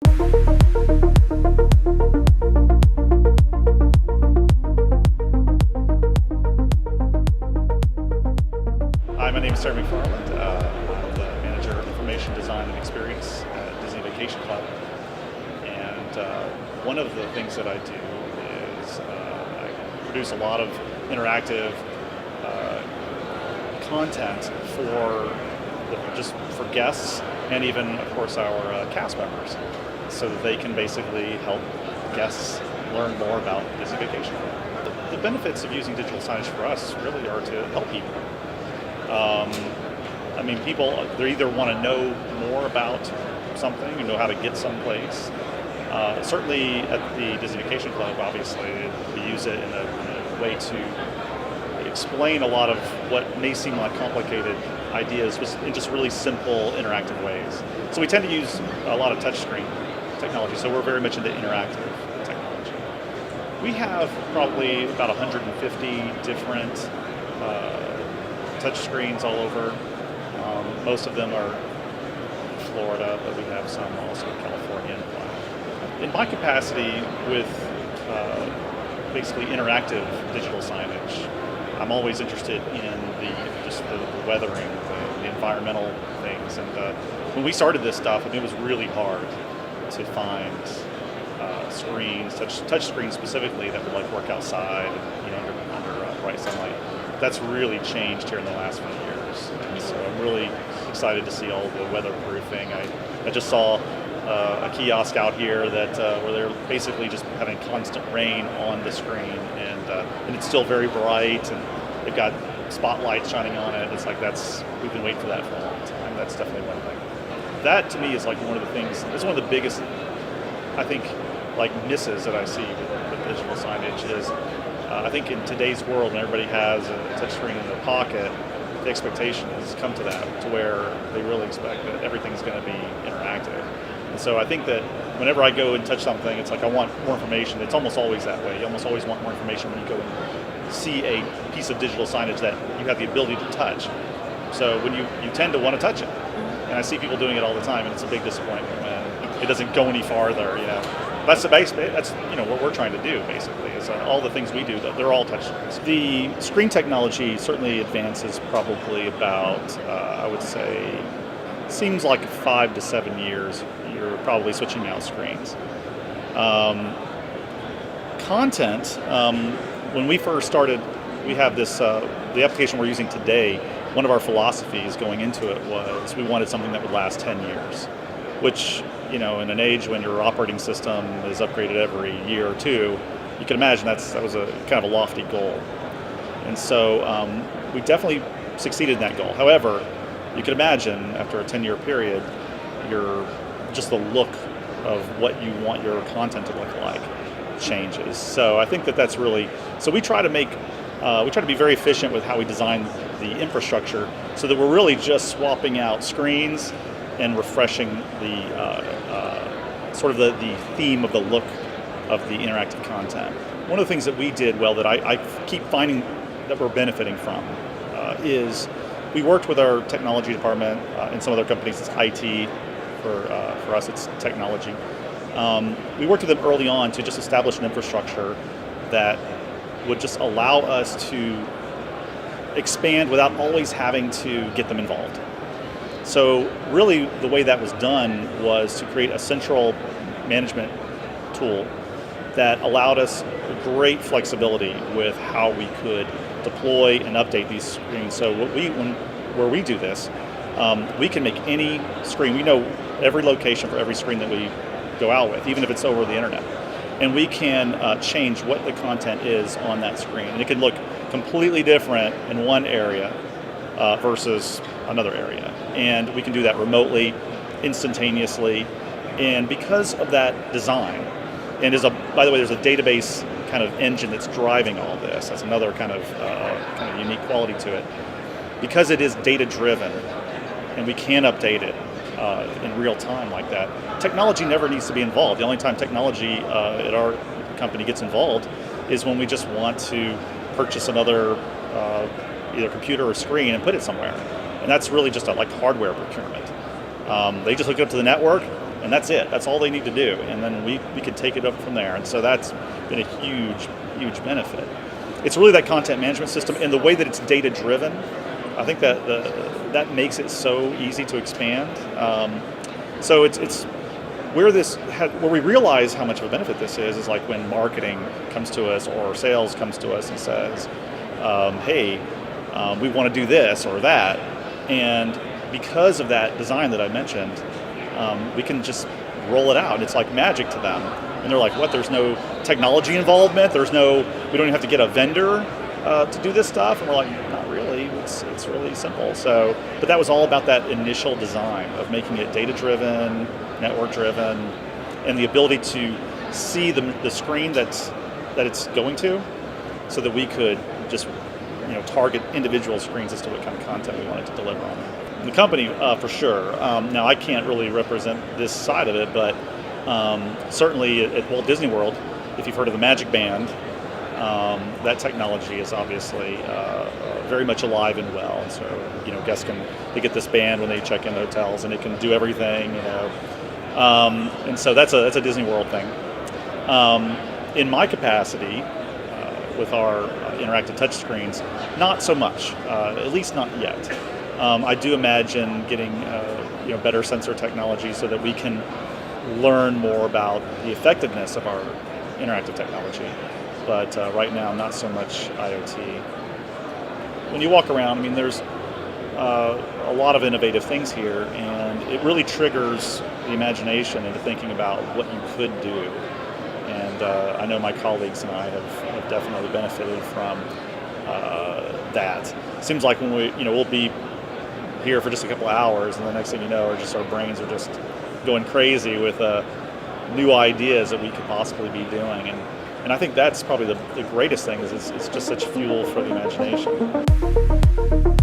Hi, my name is McFarland. I'm the Manager of Information Design and Experience at Disney Vacation Club. And one of the things that I do is I produce a lot of interactive content for guests and even, of course, our cast members, so that they can basically help guests learn more about Disney Vacation Club. The benefits of using digital signage for us really are to help people. People, they either want to know more about something and know how to get someplace. Certainly at the Disney Vacation Club, obviously, we use it in a way to explain a lot of what may seem like complicated ideas in just really simple, interactive ways. So we tend to use a lot of touchscreen technology, so we're very much into interactive technology. We have probably about 150 different touch screens all over. Most of them are in Florida, but we have some also in California and Hawaii. In my capacity with basically interactive digital signage, I'm always interested in the weathering, the environmental things. And when we started this stuff, it was really hard to find screens, touch screens specifically, that would work outside, under bright sunlight. That's really changed here in the last few years, and so I'm really excited to see all the weatherproofing. I just saw a kiosk out here that where they're basically just having constant rain on the screen, and it's still very bright, and they've got spotlights shining on it. We've been waiting for that for a long time. That's definitely one thing. That to me is one of the things. It's one of the biggest, I think, misses that I see with digital signage is. I think in today's world, when everybody has a touchscreen in their pocket, the expectation has come to that, to where they really expect that everything's going to be interactive. And so I think that whenever I go and touch something, it's I want more information. It's almost always that way. You almost always want more information when you go and see a piece of digital signage that you have the ability to touch. So when you tend to want to touch it. And I see people doing it all the time, and it's a big disappointment when it doesn't go any farther. That's the base. That's what we're trying to do basically. Is all the things we do, they're all touch screens. The screen technology certainly advances probably about I would say, seems like 5 to 7 years. You're probably switching out screens. Content. When we first started, we have this the application we're using today. One of our philosophies going into it was we wanted something that would last 10 years, which, in an age when your operating system is upgraded every year or two, you can imagine that was a kind of a lofty goal. And so we definitely succeeded in that goal. However, you can imagine after a 10-year period, just the look of what you want your content to look like changes. So I think that's really, so we try to be very efficient with how we design the infrastructure, so that we're really just swapping out screens and refreshing the sort of the theme of the look of the interactive content. One of the things that we did well, that I keep finding that we're benefiting from, is we worked with our technology department. In some other companies it's IT, for us it's technology. We worked with them early on to just establish an infrastructure that would just allow us to expand without always having to get them involved. So really the way that was done was to create a central management tool that allowed us great flexibility with how we could deploy and update these screens. So where we do this, we can make any screen. We know every location for every screen that we go out with, even if it's over the internet. And we can change what the content is on that screen. And it can look completely different in one area versus another area. And we can do that remotely, instantaneously. And because of that design, and by the way, there's a database kind of engine that's driving all this. That's another kind of unique quality to it. Because it is data-driven, and we can update it in real time like that, technology never needs to be involved. The only time technology at our company gets involved is when we just want to purchase another either computer or screen and put it somewhere. And that's really just like hardware procurement. They just hook it up to the network, and that's it. That's all they need to do, and then we could take it up from there. And so that's been a huge benefit. It's really that content management system and the way that it's data driven. I think that that makes it so easy to expand. So it's where we realize how much of a benefit this is like when marketing comes to us or sales comes to us and says, hey, we want to do this or that. And because of that design that I mentioned, we can just roll it out. It's like magic to them. And they're like, what, there's no technology involvement? We don't even have to get a vendor to do this stuff? And we're like, not really. It's really simple. So, but that was all about that initial design of making it data-driven, network-driven, and the ability to see the screen that it's going to, so that we could just target individual screens as to what kind of content we wanted to deliver on them. The company, for sure. Now, I can't really represent this side of it, but certainly at Walt Disney World, if you've heard of the Magic Band, that technology is obviously very much alive and well. And so, guests they get this band when they check in hotels, and it can do everything, and so that's a Disney World thing. In my capacity, with our interactive touchscreens, not so much, at least not yet. I do imagine getting better sensor technology so that we can learn more about the effectiveness of our interactive technology. But right now, not so much IoT. When you walk around, there's a lot of innovative things here, and it really triggers the imagination into thinking about what you could do. And I know my colleagues and I have definitely benefited from that. Seems like when we'll be here for just a couple hours, and the next thing you know, our brains are just going crazy with new ideas that we could possibly be doing. And I think that's probably the greatest thing is it's just such fuel for the imagination.